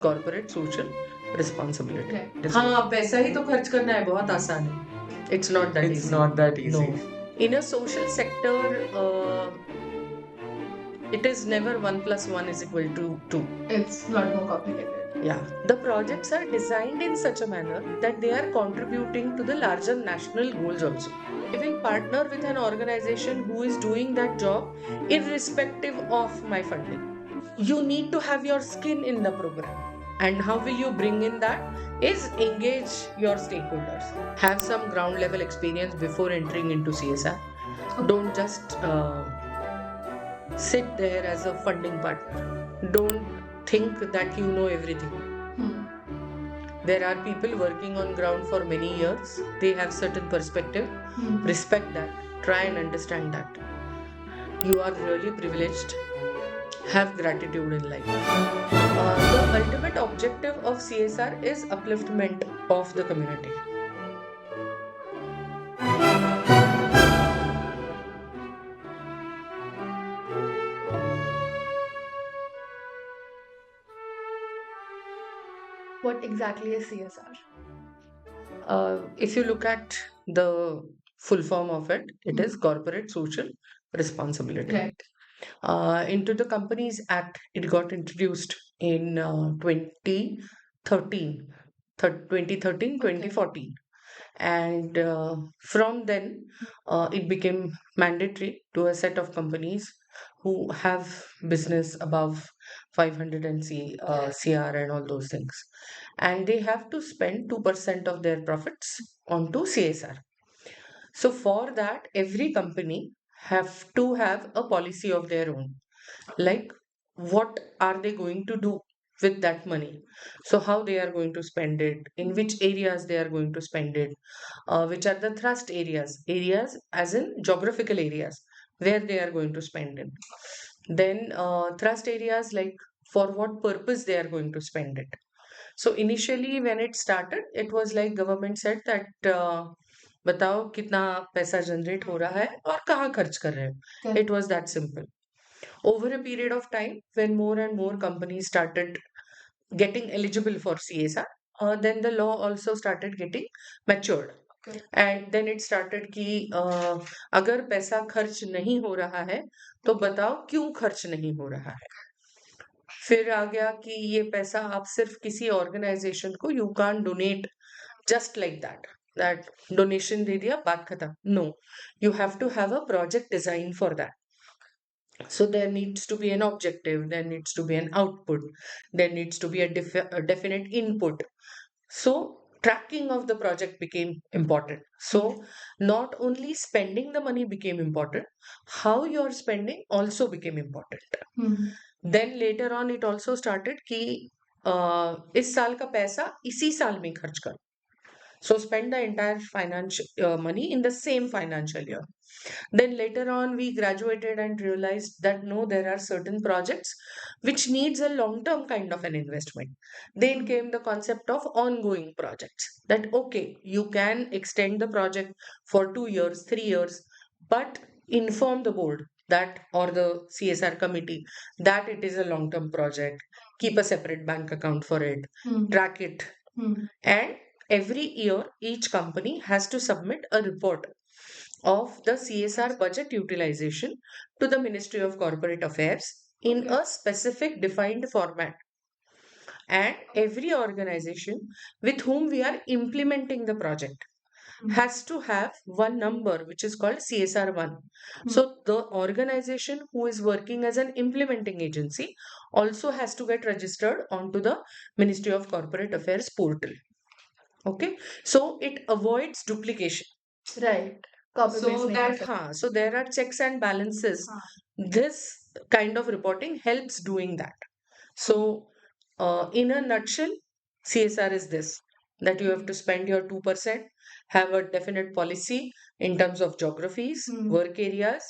corporate social responsibility. Right. हाँ, पैसा ही तो खर्च करना है, बहुत आसान है. It's not that It's easy. not that easy. No. In a social sector, it is never 1 plus 1 is equal to 2. It's a lot more complicated. Yeah. The projects are designed in such a manner that they are contributing to the larger national goals also. I will partner with an organization who is doing that job irrespective of my funding. You need to have your skin in the program. And how will you bring in that? Is engage your stakeholders. Have some ground level experience before entering into CSR. Don't just sit there as a funding partner. Don't think that you know everything. There are people working on ground for many years. They have certain perspective. Respect that. Try and understand that. You are really privileged. Have gratitude in life. The ultimate objective of CSR is upliftment of the community. What exactly is CSR? If you look at the full form of it, it is corporate social responsibility. Right. Into the Companies Act, it got introduced in 2013, 2013, 2014. And from then, it became mandatory to a set of companies who have business above 500 and CR and all those things. And they have to spend 2% of their profits onto CSR. So for that, every company have to have a policy of their own. Like, what are they going to do with that money? So how they are going to spend it, in which areas they are going to spend it, which are the thrust areas as in geographical areas where they are going to spend it. Then thrust areas, like for what purpose they are going to spend it. So initially when it started, it was like government said that बताओ कितना पैसा generate हो रहा है और कहाँ खर्च कर रहे हो. It was that simple. Over a period of time, when more and more companies started getting eligible for CSR, then the law also started getting matured. Okay. And then it started कि अगर पैसा खर्च नहीं हो रहा है तो बताओ क्यों खर्च नहीं हो रहा है. फिर आ गया कि ये पैसा आप सिर्फ किसी ऑर्गेनाइजेशन को you can donate just like that donation दे दिया बात खत्म. No, you have to have a project design for that. So there needs to be an objective, there needs to be an output, there needs to be a definite input. So tracking of the project became important. So not only spending the money became important, how you're spending also became important. Then later on it also started कि इस साल का पैसा इसी साल में खर्च करो. So spend the entire financial money in the same financial year. Then later on, we graduated and realized that no, there are certain projects which needs a long-term kind of an investment. Then came the concept of ongoing projects. That okay, you can extend the project for 2 years, 3 years, but inform the board that or the CSR committee that it is a long-term project. Keep a separate bank account for it. Track it. And every year, each company has to submit a report of the CSR budget utilization to the Ministry of Corporate Affairs in a specific defined format. And every organization with whom we are implementing the project has to have one number which is called CSR1. So the organization who is working as an implementing agency also has to get registered onto the Ministry of Corporate Affairs portal. Okay, so it avoids duplication. Right. So that so there are checks and balances. This kind of reporting helps doing that. So in a nutshell, CSR is this, that you have to spend your 2%, have a definite policy in terms of geographies, work areas.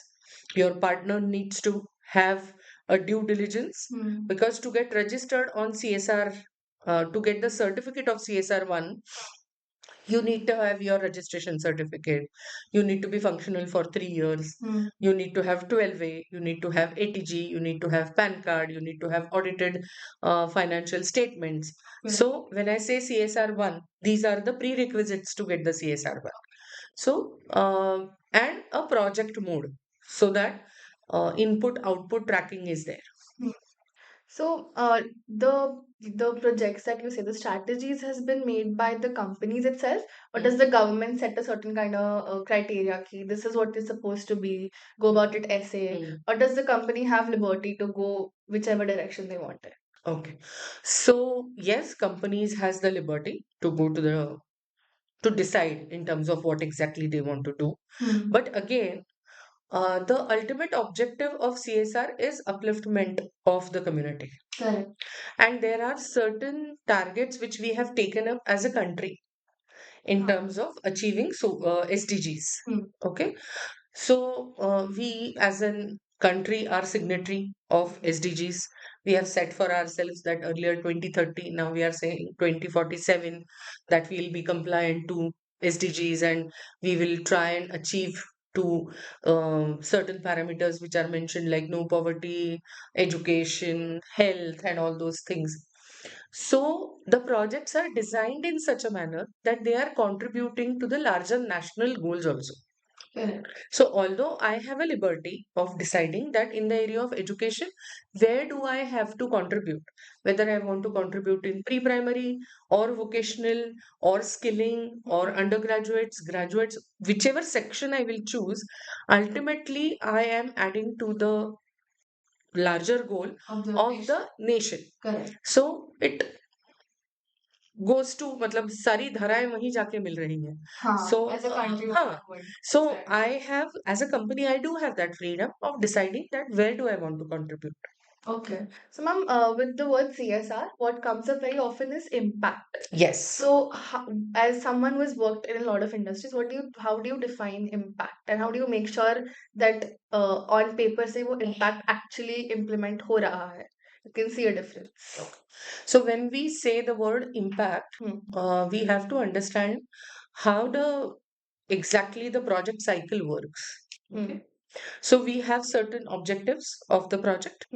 Your partner needs to have a due diligence because to get registered on CSR, to get the certificate of CSR1, You need to have your registration certificate. You need to be functional for 3 years. You need to have 12A. You need to have ATG. You need to have PAN card. You need to have audited financial statements. So when I say CSR 1, these are the prerequisites to get the CSR 1. So, and a project mode so that input output tracking is there. So, the projects that you say, the strategies has been made by the companies itself, or does the government set a certain kind of criteria? Ki this is what is supposed to be, go about it essay, or does the company have liberty to go whichever direction they want it? Okay. So yes, companies has the liberty to go to decide in terms of what exactly they want to do. But again, the ultimate objective of CSR is upliftment of the community. Correct. And there are certain targets which we have taken up as a country in terms of achieving SDGs. Okay. So we as a country are signatory of SDGs. We have set for ourselves that earlier 2030, now we are saying 2047 that we will be compliant to SDGs, and we will try and achieve to certain parameters which are mentioned like no poverty, education, health, and all those things. So the projects are designed in such a manner that they are contributing to the larger national goals also. Correct. So, although I have a liberty of deciding that in the area of education, where do I have to contribute? Whether I want to contribute in pre primary or vocational or skilling or undergraduates, graduates, whichever section I will choose, ultimately I am adding to the larger goal of the nation. Correct. So, it goes to मतलब सारी धाराएं वहीं जाके मिल रही हैं. हाँ, So as a country, हाँ, would so decide. I have, as a company, I do have that freedom of deciding that where do I want to contribute. Okay. So, ma'am, with the word CSR, what comes up very often is impact. Yes. So, as someone who has worked in a lot of industries, how do you define impact, and how do you make sure that on paper से वो impact actually implement हो रहा है? You can see a difference. So when we say the word impact, we have to understand how the exactly the project cycle works. Okay. So we have certain objectives of the project.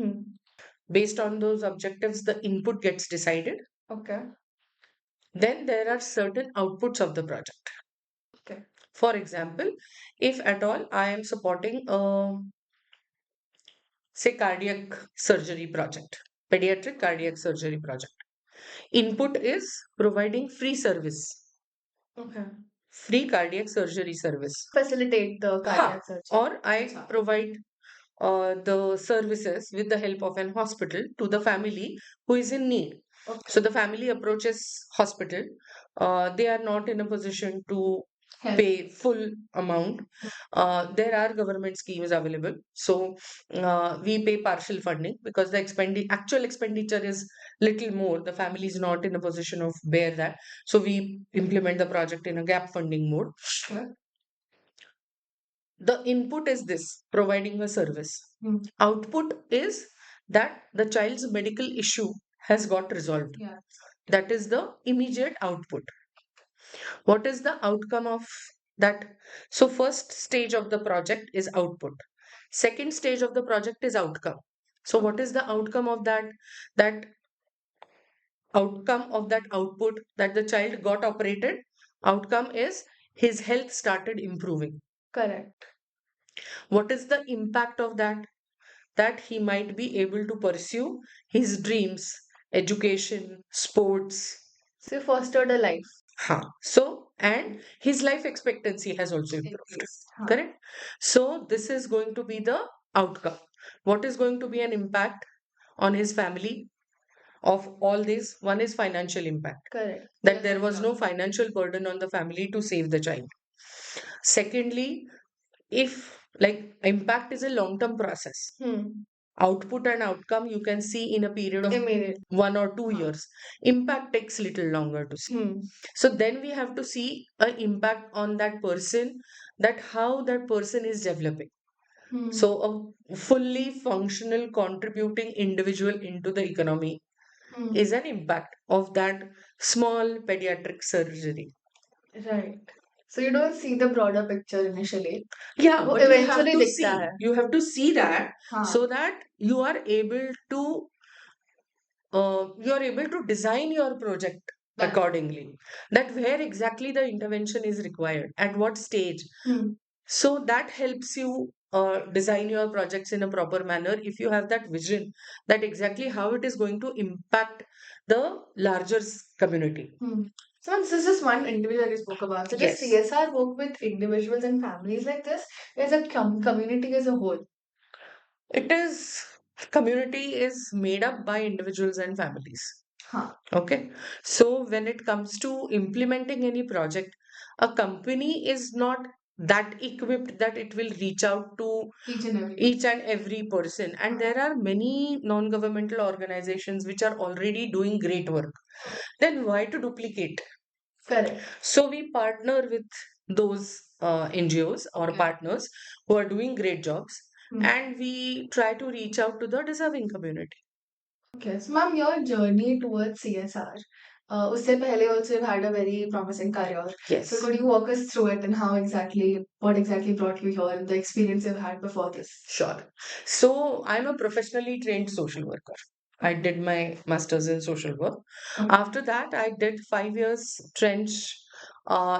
Based on those objectives, the input gets decided. Okay. Then there are certain outputs of the project. Okay. For example, if at all I am supporting a, say, cardiac surgery project, pediatric cardiac surgery project, input is providing free service, Okay. free cardiac surgery service. Facilitate the cardiac surgery. Or I Achha. provide the services with the help of an hospital to the family who is in need. Okay. So the family approaches hospital. They are not in a position to Help. pay full amount. There are government schemes available. So we pay partial funding because the actual expenditure is little more. The family is not in a position of bear that. So we implement the project in a gap funding mode. Okay. The input is this, providing a service. Output is that the child's medical issue has got resolved. Yeah. That is the immediate output. What is the outcome of that? So, first stage of the project is output. Second stage of the project is outcome. So, what is the outcome of that? That outcome of that output that the child got operated, outcome is his health started improving. Correct. What is the impact of that? That he might be able to pursue his dreams, education, sports. So you fostered a life. So, and his life expectancy has also improved. Increased. Huh. Correct? So, this is going to be the outcome. What is going to be an impact on his family of all this? One is financial impact. Correct. That there was no financial burden on the family to save the child. Secondly, if like impact is a long term process, output and outcome you can see in a period of Immediate. 1 or 2 years. Impact takes little longer to see. So then we have to see an impact on that person, that how that person is developing. So a fully functional contributing individual into the economy is an impact of that small pediatric surgery. Right. So you don't see the broader picture initially. Yeah, वो but you have eventually to दिखता see. है. You have to see that हाँ. so that you are able to design your project That. accordingly. That where exactly the intervention is required, at what stage. Hmm. So that helps you design your projects in a proper manner if you have that vision that exactly how it is going to impact the larger community. Hmm. So this is just one individual you spoke about. So does Yes. CSR work with individuals and families like this? Is a community as a whole? It is community is made up by individuals and families. Huh. Okay. So when it comes to implementing any project, a company is not that equipped that it will reach out to each and every person. And there are many non-governmental organizations which are already doing great work. Then why to duplicate? Correct. So we partner with those NGOs or Okay. partners who are doing great jobs, Hmm. and we try to reach out to the deserving community. Okay, so ma'am, your journey towards CSR, उससे पहले also you've had a very promising career. Yes. So could you walk us through it and what exactly brought you here and the experience you've had before this? Sure. So I'm a professionally trained social worker. I did my master's in social work. Okay. After that, I did 5 years trench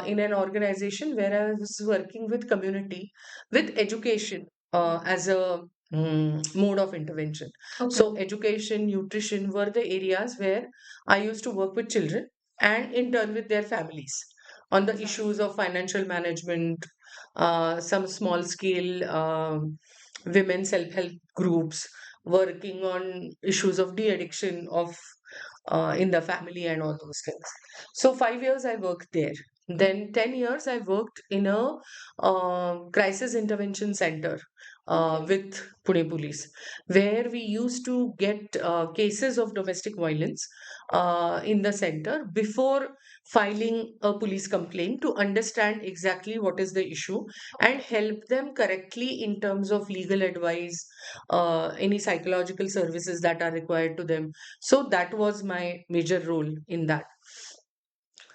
in an organization where I was working with community, with education as a mode of intervention. Okay. So education, nutrition were the areas where I used to work with children and in turn with their families on the issues of financial management, some small scale women self-help groups working on issues of de-addiction of in the family and all those things. So 5 years I worked there. Then 10 years I worked in a crisis intervention center with Pune Police, where we used to get cases of domestic violence in the center before filing a police complaint to understand exactly what is the issue and help them correctly in terms of legal advice, any psychological services that are required to them. So that was my major role in that.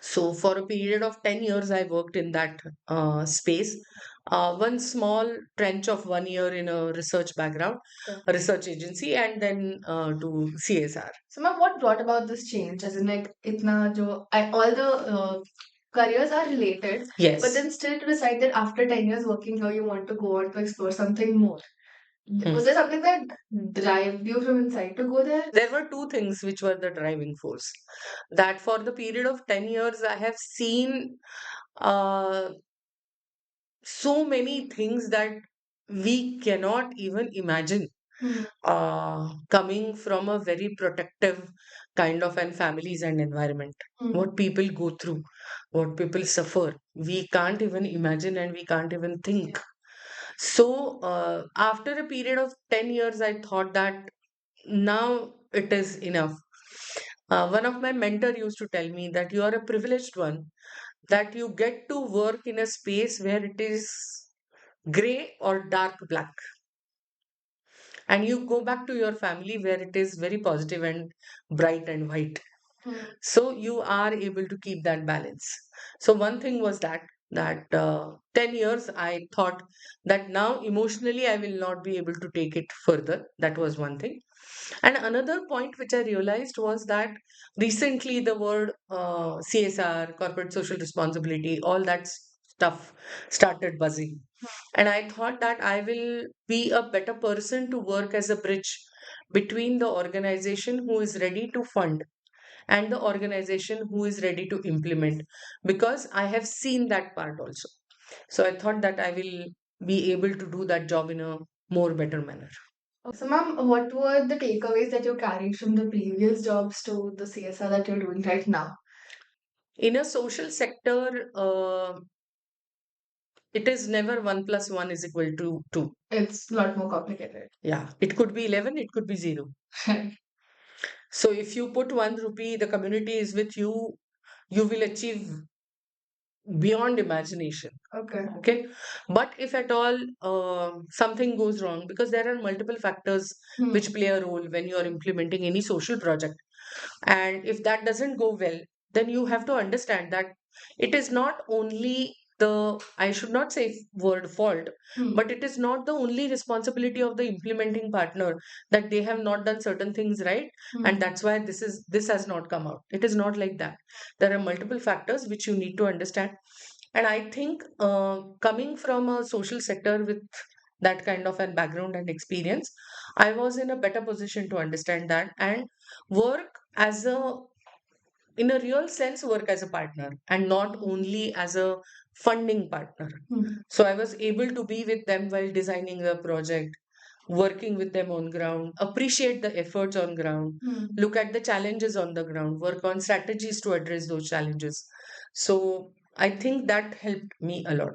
So for a period of 10 years, I worked in that space. One small trench of 1 year in a research background, Okay. a research agency, and then to CSR. So ma'am, what brought about this change? As in like all the careers are related, Yes. but then still to decide that after 10 years working here, you want to go on to explore something more. Was there something that drove you from inside to go there? There were two things which were the driving force. That for the period of 10 years, I have seen uh, so many things that we cannot even imagine Hmm. coming from a very protective kind of an families and environment. Hmm. What people go through, what people suffer, we can't even imagine and we can't even think. So after a period of 10 years, I thought that now it is enough. One of my mentor used to tell me that you are a privileged one, that you get to work in a space where it is gray or dark black, and you go back to your family where it is very positive and bright and white. Hmm. So you are able to keep that balance. So one thing was that 10 years I thought that now emotionally I will not be able to take it further. That was one thing. And another point which I realized was that recently the word CSR, corporate social responsibility, all that stuff started buzzing. And I thought that I will be a better person to work as a bridge between the organization who is ready to fund and the organization who is ready to implement, because I have seen that part also. So I thought that I will be able to do that job in a more better manner. So, ma'am, what were the takeaways that you carried from the previous jobs to the CSR that you're doing right now? In a social sector, it is never 1 plus 1 is equal to 2. It's a lot more complicated. Yeah, it could be 11, it could be 0. So if you put 1 rupee, the community is with you, you will achieve beyond imagination. Okay. Okay. But if at all something goes wrong, because there are multiple factors which play a role when you are implementing any social project, and if that doesn't go well, then you have to understand that it is not only the, I should not say word fault, but it is not the only responsibility of the implementing partner that they have not done certain things right, and that's why this has not come out. It is not like that. There are multiple factors which you need to understand. And I think coming from a social sector with that kind of an background and experience, I was in a better position to understand that and work as a, in a real sense, work as a partner and not only as a funding partner. So I was able to be with them while designing the project, working with them on ground, appreciate the efforts on ground, look at the challenges on the ground, work on strategies to address those challenges. So I think that helped me a lot.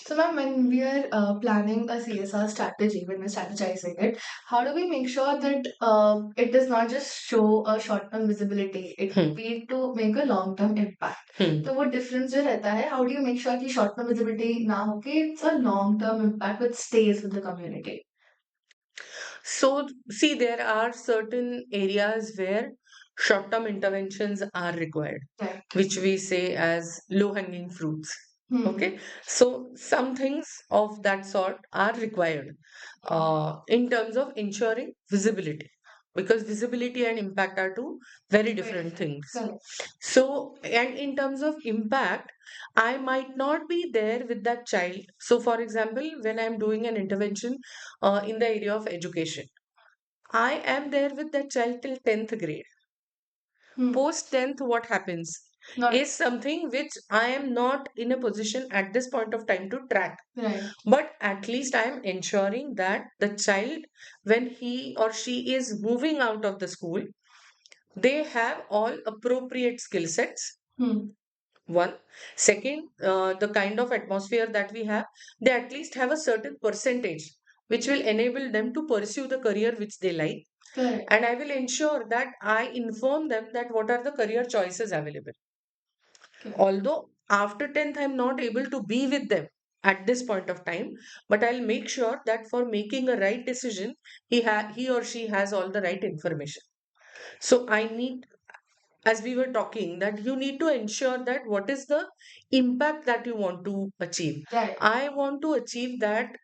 So, ma'am, when we are planning a CSR strategy, when we're strategizing it, how do we make sure that it does not just show a short-term visibility? It Hmm. be to make a long-term impact. Hmm. तो वो difference जो रहता है, how do you make sure कि short-term visibility ना हो के it's a long-term impact which stays with the community? So, see, there are certain areas where short term interventions are required, Right. which we say as low hanging fruits. Hmm. Okay, so some things of that sort are required in terms of ensuring visibility, because visibility and impact are two very different things. Correct. So, and in terms of impact, I might not be there with that child. So, for example, when I'm doing an intervention in the area of education, I am there with that child till 10th grade. Post 10th, what happens Not is something which I am not in a position at this point of time to track. right. But at least I am ensuring that the child, when he or she is moving out of the school, they have all appropriate skill sets. One. Second, the kind of atmosphere that we have, they at least have a certain percentage which will enable them to pursue the career which they like. Correct. And I will ensure that I inform them that what are the career choices available. Correct. Although after 10th, I'm not able to be with them at this point of time, but I'll make sure that for making a right decision, he or she has all the right information. So I need, as we were talking, that you need to ensure that what is the impact that you want to achieve. Right. I want to achieve that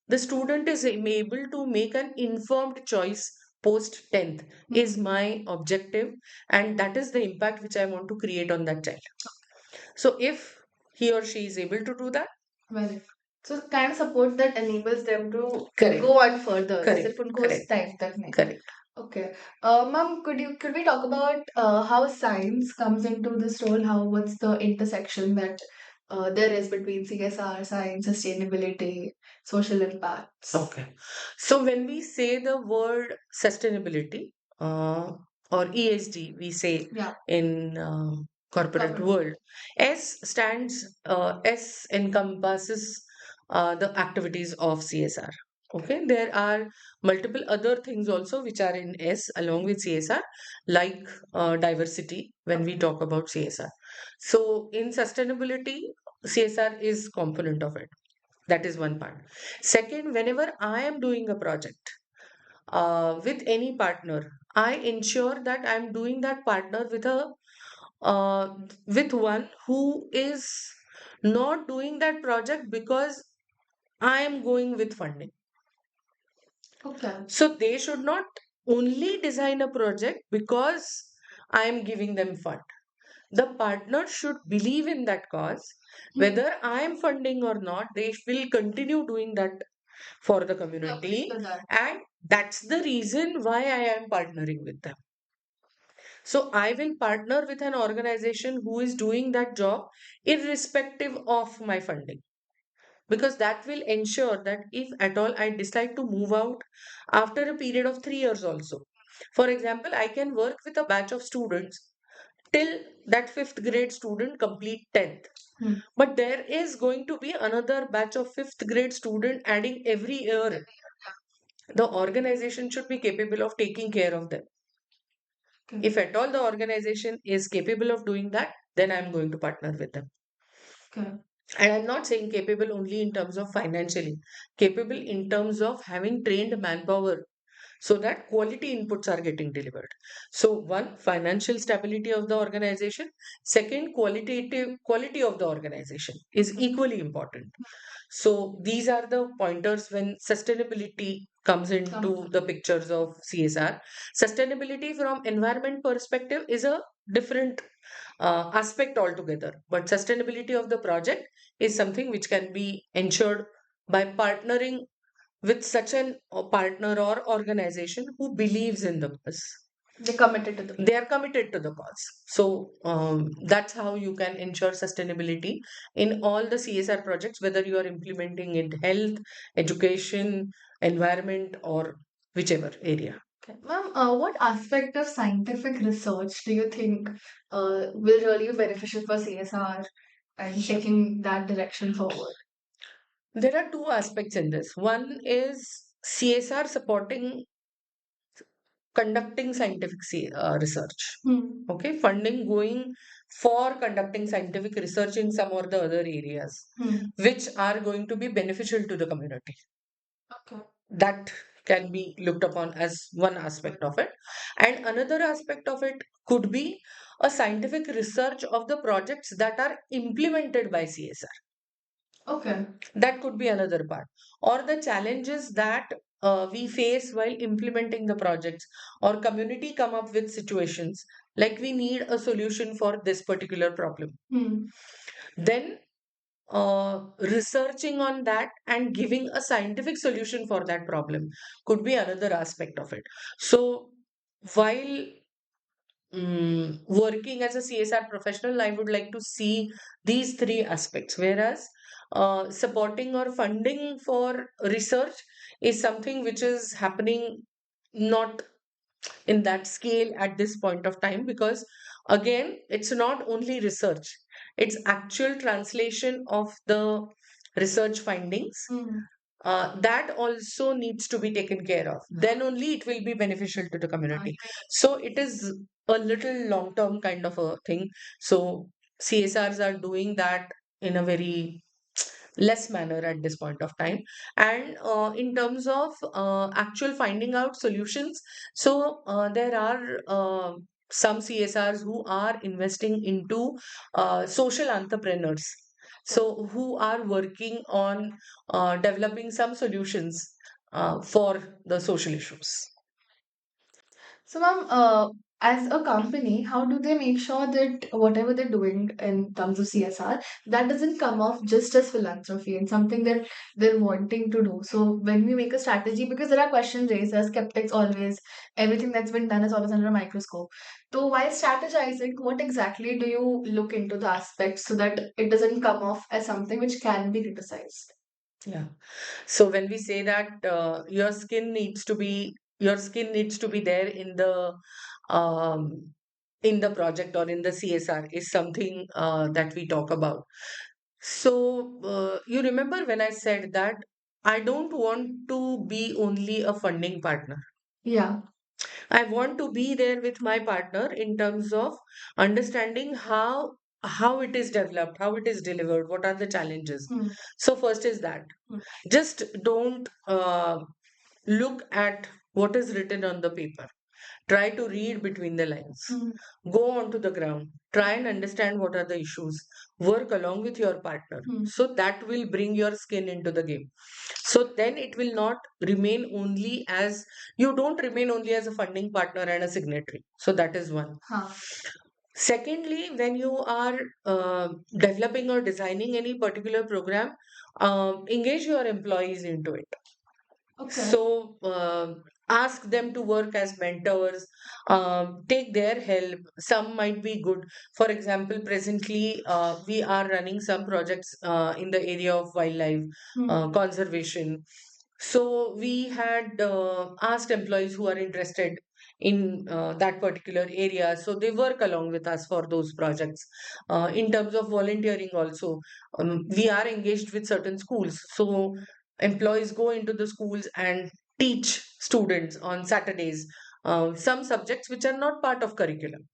the student is able to make an informed choice post 10th is my objective, and that is the impact which I want to create on that child. So if he or she is able to do that, Well, so kind of support that enables them to correct, go on further. correct, सिर्फ उनको उस correct, time तक नहीं. correct. Okay. Ma'am, could we talk about how science comes into this role? What's the intersection that there is between CSR, science, sustainability, social impacts? Okay. So when we say the word sustainability or ESG, we say Yeah. in corporate Corporate. world, S encompasses the activities of CSR. Okay, there are multiple other things also which are in S along with CSR, like diversity when we talk about CSR. So in sustainability, CSR is component of it. That is one part. Second, whenever I am doing a project with any partner, I ensure that I'm doing that partner uh, with one who is not doing that project because I am going with funding. Okay. So they should not only design a project because I am giving them fund. The partner should believe in that cause. Whether I am funding or not, they will continue doing that for the community. And that's the reason why I am partnering with them. So I will partner with an organization who is doing that job irrespective of my funding. Because that will ensure that if at all I decide to move out after a period of 3 years also. For example, I can work with a batch of students till that fifth grade student complete 10th. But there is going to be another batch of fifth grade student adding every year. The organization should be capable of taking care of them. If at all the organization is capable of doing that, then I'm going to partner with them. Okay. And I'm not saying capable only in terms of financially, capable in terms of having trained manpower so that quality inputs are getting delivered. So one, financial stability of the organization. Second, quality of the organization is equally important. So these are the pointers when sustainability comes into the pictures of CSR. Sustainability from environment perspective is a different aspect altogether, but sustainability of the project is something which can be ensured by partnering with such an partner or organization who believes in the cause. They're committed to the They are committed to the cause. So that's how you can ensure sustainability in all the CSR projects, whether you are implementing in health, education, environment, or whichever area. Okay. Ma'am, what aspect of scientific research do you think will really be beneficial for CSR and taking that direction forward? There are two aspects in this. One is CSR supporting conducting scientific research. Hmm. Okay, funding going for conducting scientific research in some or the other areas, Hmm. which are going to be beneficial to the community. Okay. That can be looked upon as one aspect of it. And another aspect of it could be a scientific research of the projects that are implemented by CSR. Okay. That could be another part. Or the challenges that we face while implementing the projects, or community come up with situations like we need a solution for this particular problem. Hmm. Then researching on that and giving a scientific solution for that problem could be another aspect of it. So while working as a CSR professional, I would like to see these three aspects. Whereas supporting or funding for research is something which is happening not in that scale at this point of time, because again, it's not only research, it's actual translation of the research findings. Hmm. That also needs to be taken care of. Then only it will be beneficial to the community. So it is a little long term kind of a thing. So CSRs are doing that in a very less manner at this point of time. And in terms of actual finding out solutions, so there are some CSRs who are investing into social entrepreneurs, so who are working on developing some solutions for the social issues. So, ma'am, as a company, how do they make sure that whatever they're doing in terms of CSR, that doesn't come off just as philanthropy and something that they're wanting to do? So, when we make a strategy, because there are questions raised, as skeptics always, everything that's been done is always under a microscope. So, while strategizing, what exactly do you look into the aspects so that it doesn't come off as something which can be criticized? Yeah. So when we say that your skin needs to be there in the project or in the CSR is something that we talk about. So you remember when I said that I don't want to be only a funding partner. Yeah. I want to be there with my partner in terms of understanding how it is developed, how it is delivered, what are the challenges. Hmm. So first is that Hmm. just don't look at what is written on the paper. Try to read between the lines. Hmm. Go onto the ground. Try and understand what are the issues. Work along with your partner. Hmm. So that will bring your skin into the game. So then it will not remain only as you don't remain only as a funding partner and a signatory. So that is one. Huh. Secondly, when you are developing or designing any particular program, engage your employees into it. Okay. So ask them to work as mentors, take their help. Some might be good. For example, presently we are running some projects in the area of wildlife Hmm. conservation. So we had asked employees who are interested in that particular area. So they work along with us for those projects. In terms of volunteering, also, we are engaged with certain schools. So employees go into the schools and teach students on Saturdays some subjects which are not part of curriculum,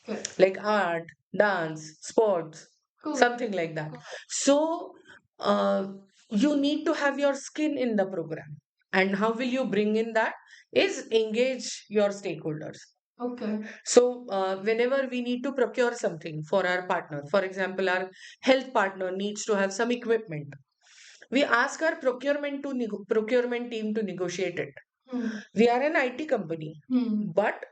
Okay. like art, dance, sports, Cool. something like that. So uh, you need to have your skin in the program. And how will you bring in that? Is engage your stakeholders. Okay. So, whenever we need to procure something for our partner, for example, our health partner needs to have some equipment, we ask our procurement team to negotiate it. We are an IT company, but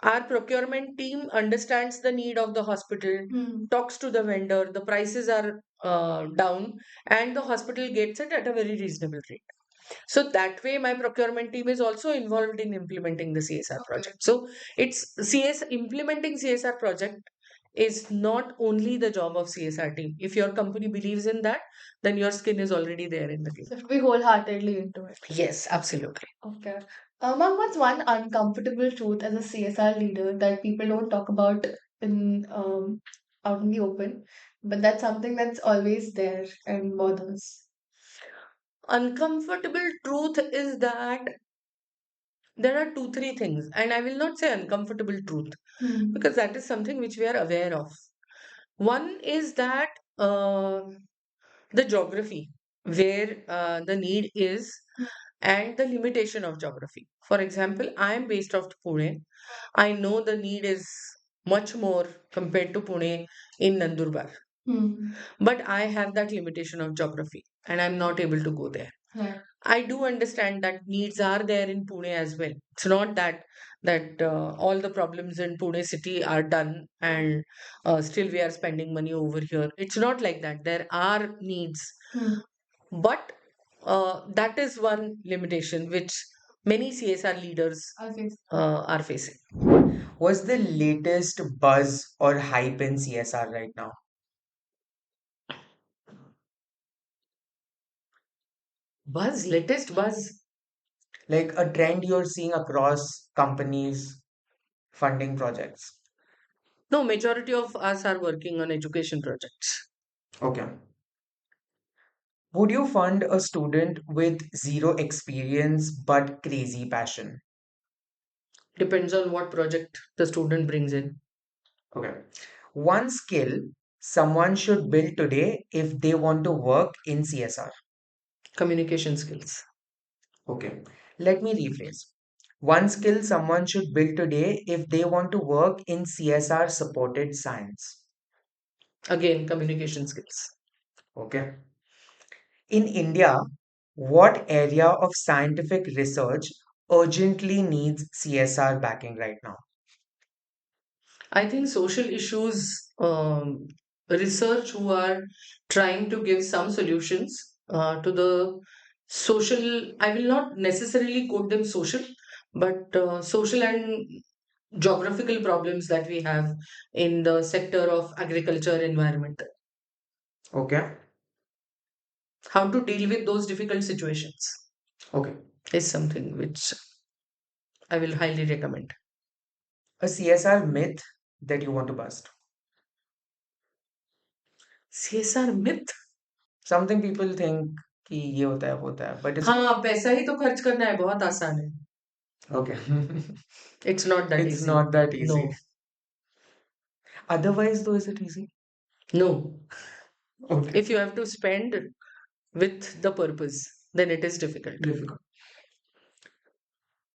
our procurement team understands the need of the hospital, talks to the vendor, the prices are down, and the hospital gets it at a very reasonable rate. So that way, my procurement team is also involved in implementing the CSR project. So it's implementing CSR project is not only the job of CSR team. If your company believes in that, then your skin is already there in the game. So have to be wholeheartedly into it. Yes, absolutely. Okay. Ma'am, what's one uncomfortable truth as a CSR leader that people don't talk about in out in the open, but that's something that's always there and bothers? Uncomfortable truth is that there are two, three things, and I will not say uncomfortable truth because that is something which we are aware of. One is that the geography where the need is and the limitation of geography. For example, I am based out of Pune. I know the need is much more compared to Pune in Nandurbar, but I have that limitation of geography and I'm not able to go there. Right. I do understand that needs are there in Pune as well. It's not that all the problems in Pune city are done and still we are spending money over here. It's not like that. There are needs, but that is one limitation which many CSR leaders Okay. are facing. What's the latest buzz or hype in CSR right now? Latest buzz. Like a trend you're seeing across companies funding projects. No, majority of us are working on education projects. Okay. Would you fund a student with zero experience but crazy passion? Depends on what project the student brings in. Okay. One skill someone should build today if they want to work in CSR. Communication skills. Okay. Let me rephrase. One skill someone should build today if they want to work in CSR supported science. Again, communication skills. Okay. In India, what area of scientific research urgently needs CSR backing right now? I think social issues research who are trying to give some solutions to the social. I will not necessarily quote them social, but social and geographical problems that we have in the sector of agriculture environment. Okay. How to deal with those difficult situations Okay. is something which I will highly recommend. A CSR myth that you want to bust. CSR myth. Something people think कि ये होता है वो होता है but it's हाँ, पैसा ही तो खर्च करना है, बहुत आसान है. okay. It's not that It's easy. not that easy. No, Otherwise, though, is it easy? no. Okay. If you have to spend with the purpose, then it is difficult. Difficult.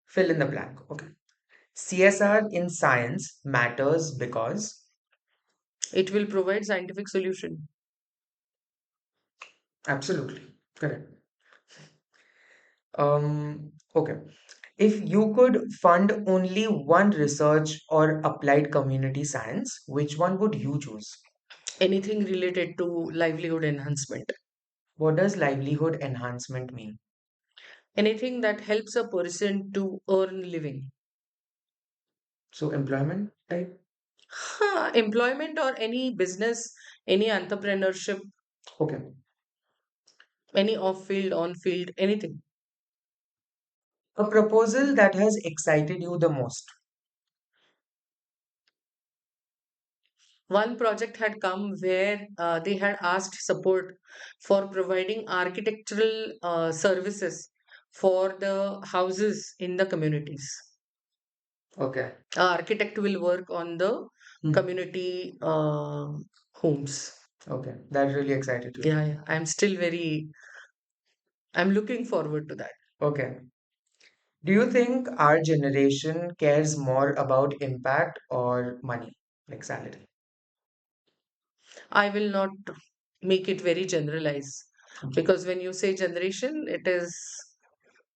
Fill in the blank. Okay. CSR in science matters because It will provide scientific solution. absolutely correct. Okay. If you could fund only one research or applied community science, which one would you choose? Anything related to livelihood enhancement. What does livelihood enhancement mean? Anything that helps a person to earn living. So, employment type? Employment or any business, any entrepreneurship, Okay. any off field, on field, anything. A proposal that has excited you the most. One project had come where they had asked support for providing architectural services for the houses in the communities. Okay. Architect will work on the community homes. Okay. That really excited you. Yeah, yeah. I'm looking forward to that. Okay. Do you think our generation cares more about impact or money, like salary? I will not make it very generalized, because when you say generation, it is,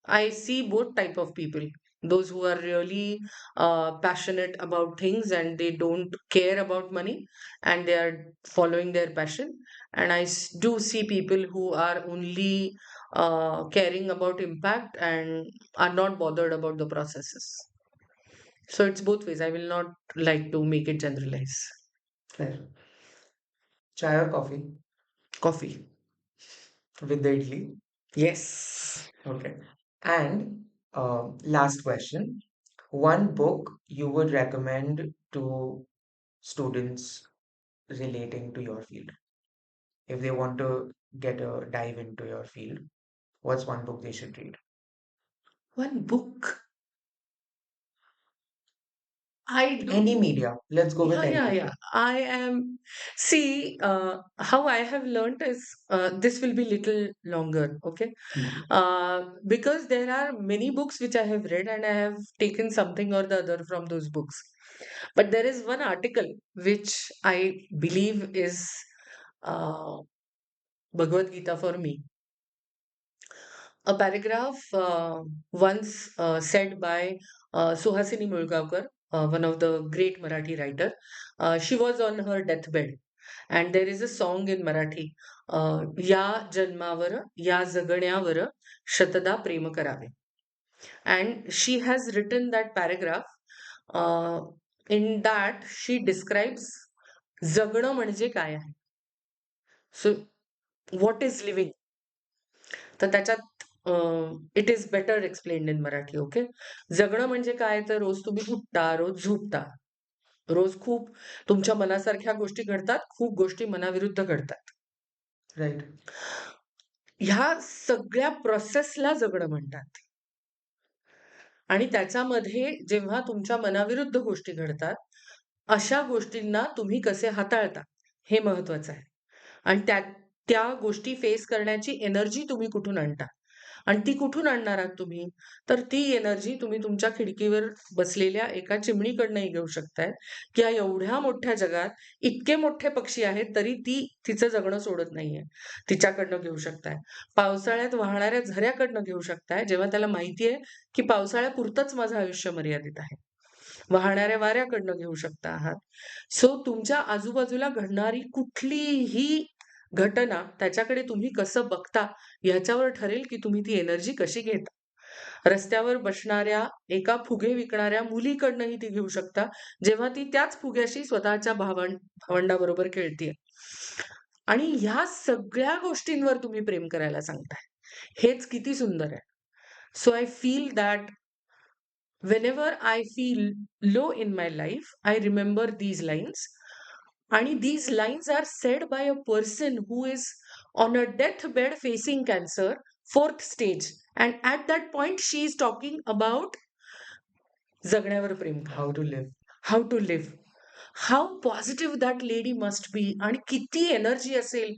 I see both type of people. Those who are really passionate about things and they don't care about money and they are following their passion. And do see people who are only caring about impact and are not bothered about the processes. So it's both ways. I will not like to make it generalize. Fair. Chai or coffee Coffee. with the idli? Yes. Okay. And last question. One book you would recommend to students relating to your field. If they want to get a dive into your field, what's one book they should read? One book. I Any do. media. Let's go with Yeah, any yeah, yeah. media. I am. See, how I have learned is this will be little longer, okay? Hmm. Because there are many books which I have read and I have taken something or the other from those books. But there is one article which I believe is uh, Bhagavad Gita for me. A paragraph once said by Suhasini Mulgaonkar, one of the great Marathi writer. She was on her deathbed, and there is a song in Marathi. या जन्मावर या जगण्यावर शतदा प्रेम करावे. And she has written that paragraph. uh, in that she describes जगणं म्हणजे काय आहे. So what is living? तर त्याच्यात it is better explained in Marathi. Okay. जगणं म्हणजे काय, तर रोज तुम्ही उठता, रोज झोपता, रोज खूप तुमच्या मनासारख्या गोष्टी घडतात, खूप गोष्टी मनाविरुद्ध घडतात. Right. ह्या सगळ्या प्रोसेसला जगणं म्हणतात. आणि त्याच्यामध्ये जेव्हा तुमच्या मनाविरुद्ध गोष्टी घडतात, अशा गोष्टींना तुम्ही कसे हाताळता हे महत्वाचं आहे. आणि त्या त्या गोष्टी फेस करण्याची एनर्जी तुम्ही कुठून आणता, आणि ती कुठून आणणार आहात तुम्ही, तर ती एनर्जी तुम्ही तुमच्या खिडकीवर बसलेल्या एका चिमणीकडनंही घेऊ शकताय, की या एवढ्या मोठ्या जगात इतके मोठे पक्षी आहेत तरी ती तिचं जगणं सोडत नाहीये, तिच्याकडनं घेऊ शकताय. पावसाळ्यात वाहणाऱ्या झऱ्याकडनं घेऊ शकताय, जेव्हा त्याला माहिती आहे की पावसाळ्यापुरतंच माझं आयुष्य मर्यादित आहे. वाहणाऱ्या वाऱ्याकडनं घेऊ शकता आहात. सो तुमच्या आजूबाजूला घडणारी कुठलीही घटना त्याच्याकडे तुम्ही कसं बघता ह्याच्यावर ठरेल की तुम्ही ती एनर्जी कशी घेता. रस्त्यावर बसणाऱ्या एका फुगे विकणाऱ्या मुलीकडनंही ती घेऊ शकता, जेव्हा ती त्याच फुग्याशी स्वतःच्या भावंडाबरोबर खेळतीये. आणि ह्या सगळ्या गोष्टींवर तुम्ही प्रेम करायला सांगताय. हेच किती सुंदर आहे. So I feel that whenever I feel low in my life, I remember these lines. And these lines are said by a person who is on a deathbed facing cancer, fourth stage. And at that point, she is talking about जगण्यावर प्रेम करा. How to live. How to live. How positive that lady must be. आणि किती energy असेल,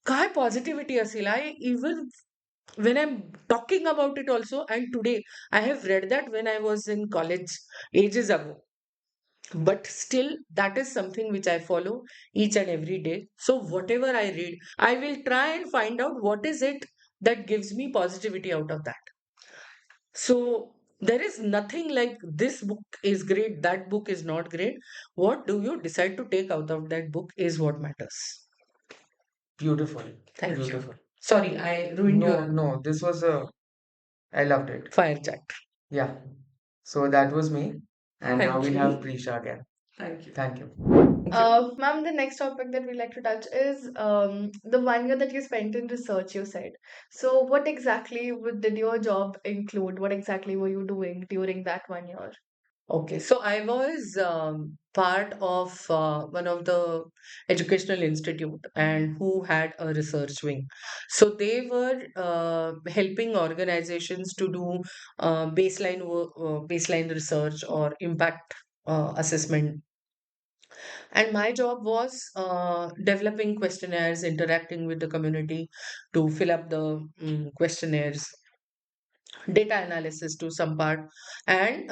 काय positivity असेल. आय even when I'm talking about it also, and today I have read that when I was in college ages ago, but still that is something which I follow each and every day. So whatever I read, I will try and find out what is it that gives me positivity out of that. So there is nothing like this book is great, that book is not great. What do you decide to take out of that book is what matters. Beautiful. Thank you. Beautiful. Sorry, I ruined No, your no, this was a, I loved it. fire chat. Yeah. So that was me. And now Thank we'll have you. Prisha again. Thank you. Thank you. Thank you. Ma'am, the next topic that we'd like to touch is the 1 year that you spent in research, you said. So, what exactly did your job include? What exactly were you doing during that 1 year? Okay, so I was part of one of the educational institute and who had a research wing. So they were helping organizations to do baseline research or impact assessment. And my job was developing questionnaires, interacting with the community to fill up the questionnaires, data analysis to some part, and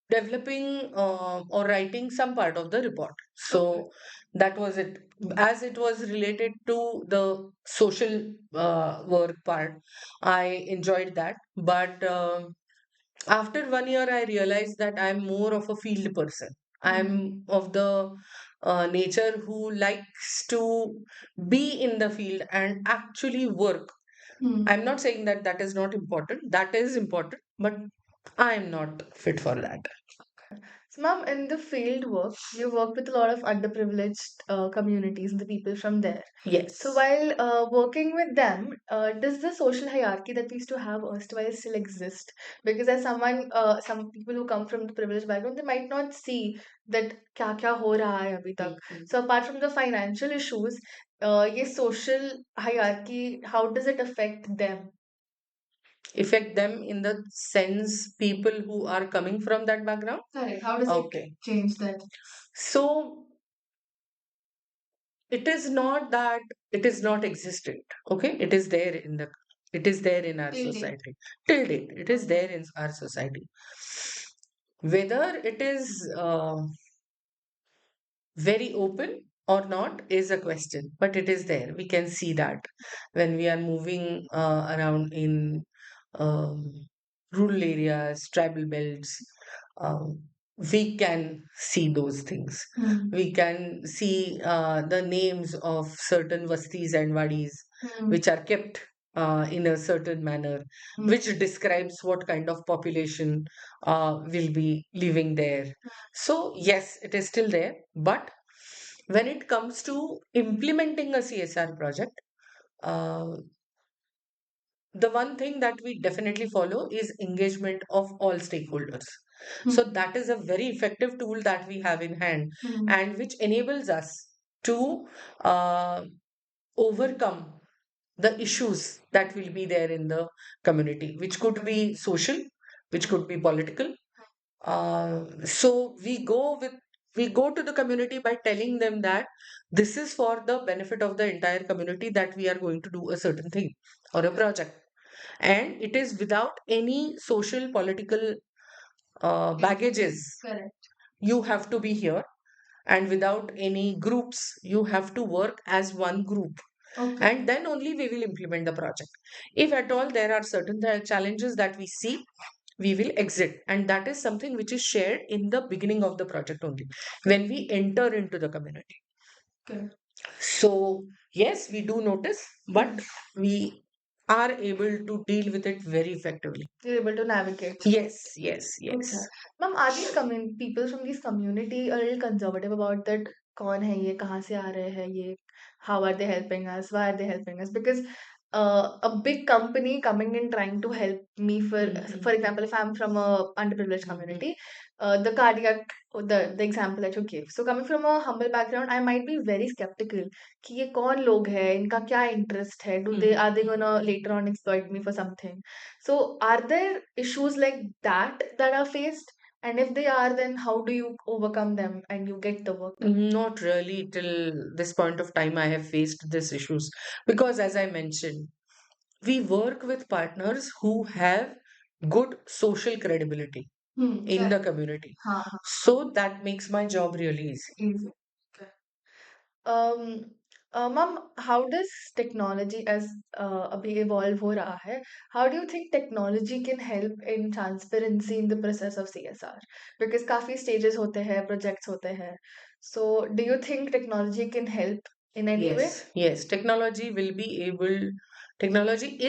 developing or writing some part of the report. So that was it. As it was related to the social work part, I enjoyed that. But after 1 year, I realized that I'm more of a field person. I'm of the nature who likes to be in the field and actually work. I'm not saying that that is not important. That is important, but I am not fit for that. So, ma'am, in the field work, you work with a lot of underprivileged communities and the people from there. So, Yes. while working with them, does the social hierarchy that we used to have erstwhile still exist? Because as someone, some people who come from the privileged background, they might not see that kya kya ho raha hai abhi tak. So, apart from the financial issues, ये social hierarchy, how does it affect them? Affect them in the sense people who are coming from that background. Correct. How does Okay. it change that? So it is not that it is not existent. Okay, it is there in our Till date. society. Till date, it is there in our society. Whether it is very open or not is a question, but it is there. We can see that when we are moving around in um, rural areas, tribal belts, um, we can see those things. We can see the names of certain vastis and wadis, which are kept in a certain manner, which describes what kind of population will be living there. So, yes, it is still there, but when it comes to implementing a CSR project, uh, the one thing that we definitely follow is engagement of all stakeholders. So that is a very effective tool that we have in hand, and which enables us to uh, overcome the issues that will be there in the community, which could be social, which could be political. So we go to the community by telling them that this is for the benefit of the entire community, that we are going to do a certain thing or a project, and it is without any social political baggages. Correct. You have to be here, and without any groups, you have to work as one group, Okay. and then only we will implement the project. If at all there are certain challenges that we see, we will exit, and that is something which is shared in the beginning of the project only, when we enter into the community. Okay. So yes, we do notice, but we are able to deal with it very effectively. You're able to navigate. Yes, yes, Okay. yes. Ma'am, are these people from these community a little conservative about that? कौन है ये कहाँ से आ रहे हैं ये how are they helping us, why are they helping us? Because a big company coming in trying to help me for example, if I'm from a underprivileged community, the cardiac the example that you gave, so coming from a humble background, I might be very skeptical कि ये कौन लोग हैं, इनका क्या interest है, are they gonna later on exploit me for something? So are there issues like that are faced? And if they are, then how do you overcome them and you get the work done? Not really till this point of time I have faced these issues, because as I mentioned, we work with partners who have good social credibility in the Correct. community. हाँ, हाँ, So that makes my job really easy. easy. Okay. Um, Ma'am, how does technology as अभी evolve हो रहा है, how do you think technology can help in transparency in the process of CSR? Because काफी stages होते हैं, projects होते हैं. So do you think technology can help in any way? Yes, technology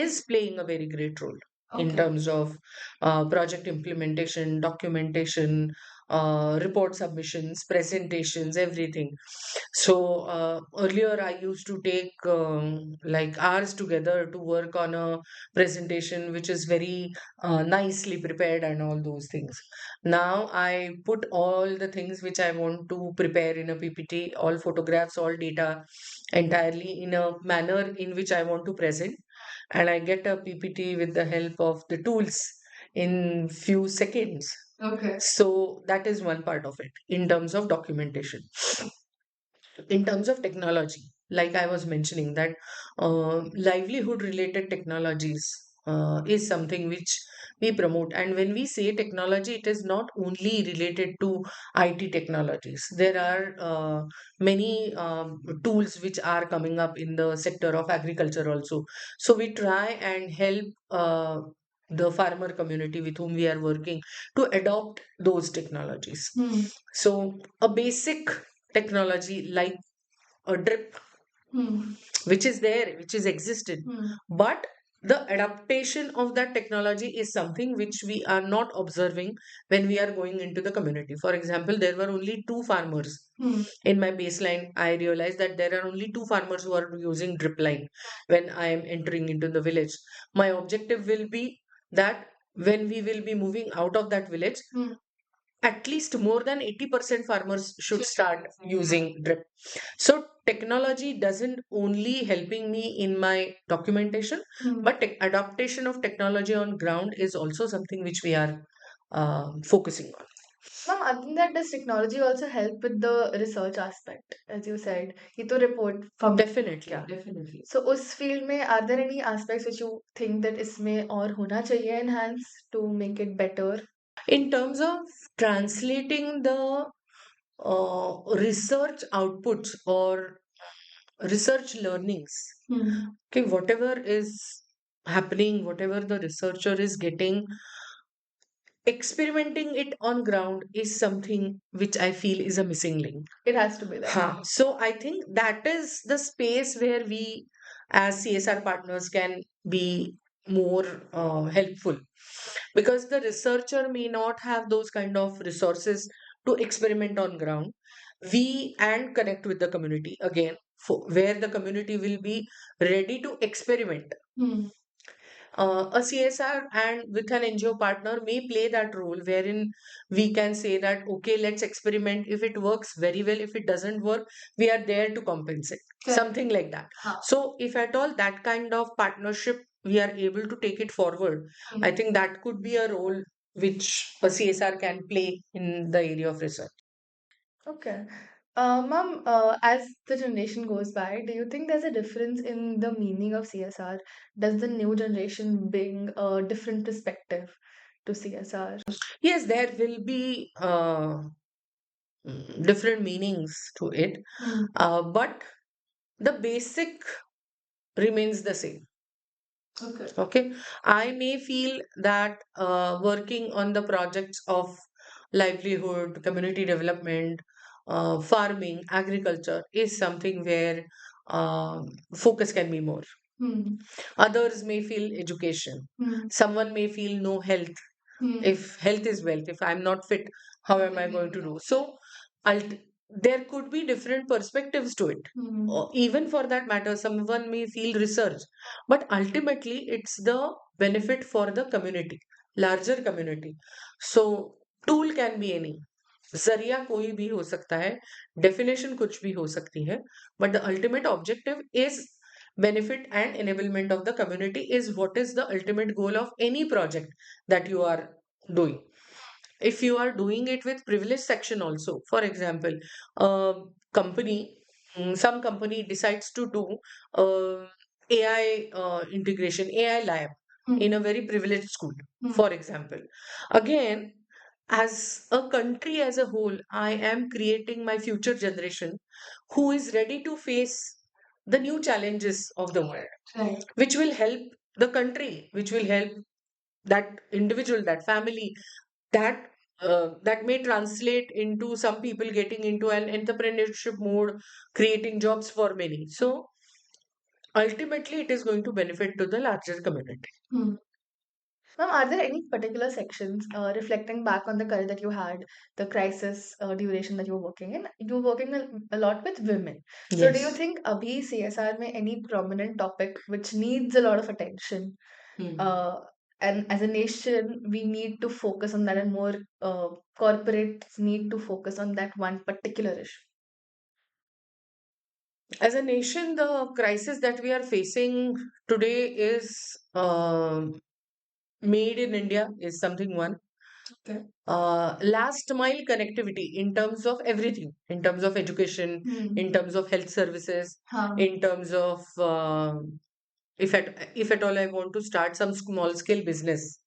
is playing a very great role in Okay. terms of project implementation, documentation, report submissions, presentations, everything. So earlier I used to take like hours together to work on a presentation which is very nicely prepared and all those things. Now I put all the things which I want to prepare in a PPT, all photographs, all data, entirely in a manner in which I want to present, and I get a PPT with the help of the tools in few seconds. Okay. So that is one part of it in terms of documentation. In terms of technology, like I was mentioning, that livelihood related technologies is something which we promote. And when we say technology, it is not only related to IT technologies. There are many tools which are coming up in the sector of agriculture also. So we try and help the farmer community with whom we are working to adopt those technologies. So a basic technology like a drip, which is there, which is existed, but the adaptation of that technology is something which we are not observing when we are going into the community. For example, there were only two farmers. In my baseline, I realized that there are only two farmers who are using drip line when I am entering into the village. My objective will be that when we will be moving out of that village, at least more than 80% farmers should start using drip. So technology doesn't only helping me in my documentation, but adaptation of technology on ground is also something which we are focusing on. Ma'am, other than that, does technology also help with the research aspect? As you said, ये तो report from Definitely, क्या? definitely. So उस field में are there any aspects which you think that इसमें और होना चाहिए enhance to make it better? In terms of translating the research outputs or research learnings, okay, whatever is happening, whatever the researcher is getting, experimenting it on ground is something which I feel is a missing link. It has to be there. So I think that is the space where we as CSR partners can be more helpful, because the researcher may not have those kind of resources to experiment on ground. We and connect with the community again, where the community will be ready to experiment. A CSR and with an NGO partner may play that role wherein we can say that, okay, let's experiment. If it works, very well. If it doesn't work, we are there to compensate. Correct. Something like that. So, if at all that kind of partnership, we are able to take it forward, I think that could be a role which a CSR can play in the area of research. Okay. Ma'am, as the generation goes by, do you think there's a difference in the meaning of CSR? Does the new generation bring a different perspective to CSR? Yes, there will be different meanings to it, but the basic remains the same. Okay. Okay, I may feel that working on the projects of livelihood, community development, farming, agriculture is something where focus can be more. Others may feel education. Someone may feel no health. If health is wealth, if I'm not fit, how am I going to do? So, ult- there could be different perspectives to it. Or even for that matter, someone may feel research, but ultimately it's the benefit for the community, larger community. So, tool can be any. जरिया कोई भी हो सकता है, definition कुछ भी हो सकती है, but the ultimate objective is benefit and enablement of the community is what is the ultimate goal of any project that you are doing. If you are doing it with privilege section also, for example, a company, some company decides to do AI integration, AI lab in a very privileged school, for example. Again, as a country as a whole, I am creating my future generation who is ready to face the new challenges of the world, Right. which will help the country, which will help that individual, that family, that that may translate into some people getting into an entrepreneurship mode, creating jobs for many. So ultimately, it is going to benefit to the larger community. Ma'am, are there any particular sections reflecting back on the career that you had, the crisis duration that you were working in? You were working a lot with women. So, do you Yes. think abhi CSR में any prominent topic which needs a lot of attention? Uh, and as a nation, we need to focus on that, and more corporates need to focus on that one particular issue. As a nation, the crisis that we are facing today is made in India is something one. Okay. Last mile connectivity in terms of everything, in terms of education, in terms of health services, हाँ. in terms of if at all I want to start some small scale business,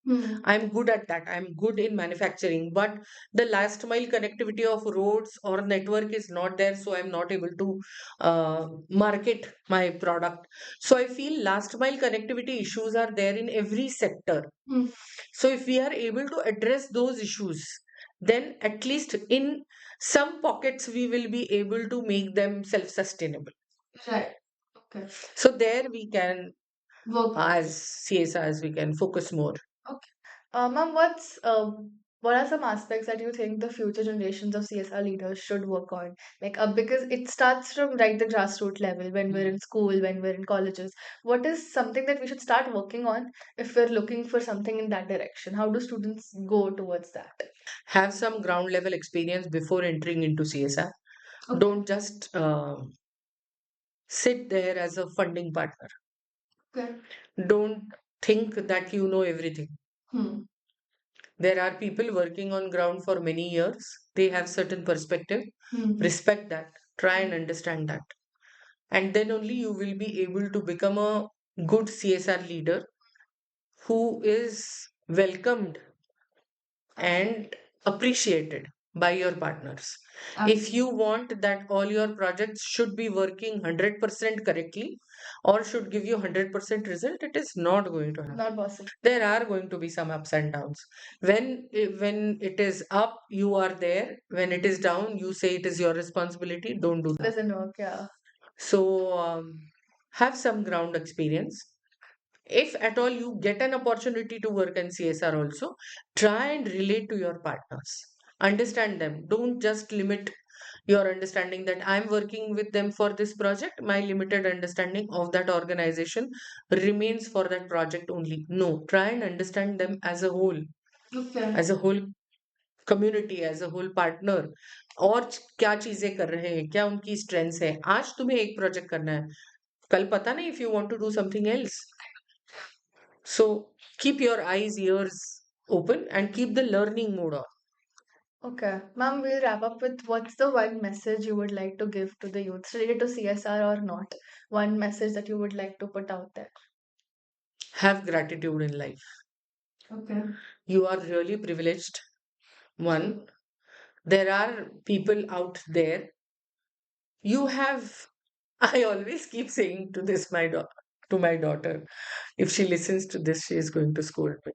I'm good at that. I'm good in manufacturing, but the last mile connectivity of roads or network is not there, so I'm not able to market my product. So I feel last mile connectivity issues are there in every sector. So if we are able to address those issues, then at least in some pockets we will be able to make them self-sustainable. Right. Okay. So there we can, Work. as CSRs, we can focus more. Okay. Ma'am, what are some aspects that you think the future generations of CSR leaders should work on? Like, because it starts from right the grassroots level when we're in school, when we're in colleges. What is something that we should start working on if we're looking for something in that direction? How do students go towards that? Have some ground level experience before entering into CSR. Okay. Don't just sit there as a funding partner. Okay. Don't think that you know everything. Hmm. There are people working on ground for many years. They have certain perspective. Respect that. Try and understand that. And then only you will be able to become a good CSR leader who is welcomed and appreciated by your partners. If you want that all your projects should be working 100% correctly or should give you 100% result, it is not going to happen. Not possible. There are going to be some ups and downs. When it is up, you are there. When it is down, you say it is your responsibility. Don't do that. Doesn't work, yeah. So have some ground experience. If at all you get an opportunity to work in CSR also, try and relate to your partners. Understand them. Don't just limit your understanding that I'm working with them for this project. My limited understanding of that organization remains for that project only. No, try and understand them as a whole, Okay. as a whole community, as a whole partner. और क्या चीजें कर रहे हैं, क्या उनकी strengths है. आज तुम्हें एक प्रोजेक्ट करना है, कल पता नहीं if you want to do something else. So keep your eyes, ears open and keep the learning mode on. Okay. Ma'am, we'll wrap up with what's the one message you would like to give to the youth related to CSR or not? One message that you would like to put out there. Have gratitude in life. Okay. You are really privileged. One, there are people out there. You have, I always keep saying to this, to my daughter, if she listens to this, she is going to scold me,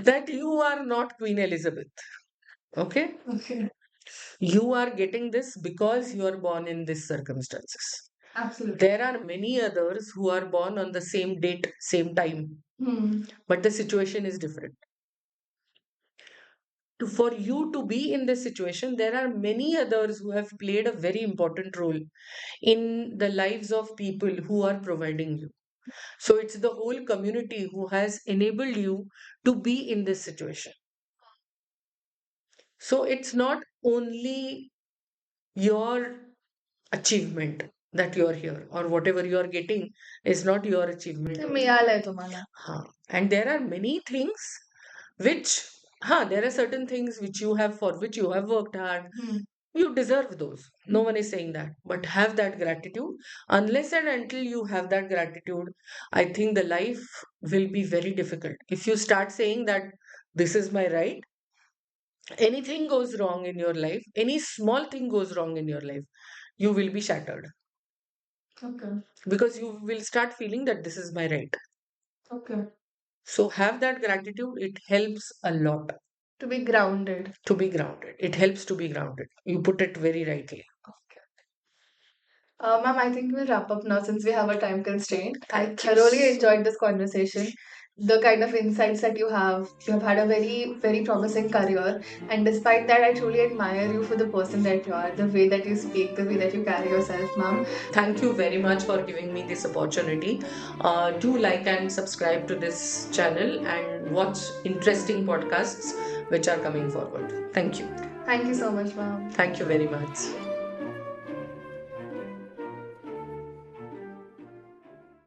that you are not Queen Elizabeth. Okay? Okay. You are getting this because you are born in these circumstances. Absolutely. There are many others who are born on the same date, same time, but the situation is different. For you to be in this situation, there are many others who have played a very important role in the lives of people who are providing you. So it's the whole community who has enabled you to be in this situation. So it's not only your achievement that you're here, or whatever you are getting is not your achievement. ते मिळालंय तुम्हाला. And there are many things which, there are certain things which you have, for which you have worked hard. You deserve those. No one is saying that. But have that gratitude. Unless and until you have that gratitude, I think the life will be very difficult. If you start saying that this is my right, anything goes wrong in your life, any small thing goes wrong in your life, you will be shattered. Okay. Because you will start feeling that this is my right. Okay. So have that gratitude. It helps a lot. To be grounded. To be grounded. It helps to be grounded. You put it very rightly. Okay. Ma'am, I think we'll wrap up now since we have a time constraint. I Thank you thoroughly so- enjoyed this conversation. The kind of insights that you have had a very, very promising career. And despite that, I truly admire you for the person that you are, the way that you speak, the way that you carry yourself, ma'am. Thank you very much for giving me this opportunity. Do like and subscribe to this channel and watch interesting podcasts which are coming forward. Thank you. Thank you so much, ma'am. Thank you very much.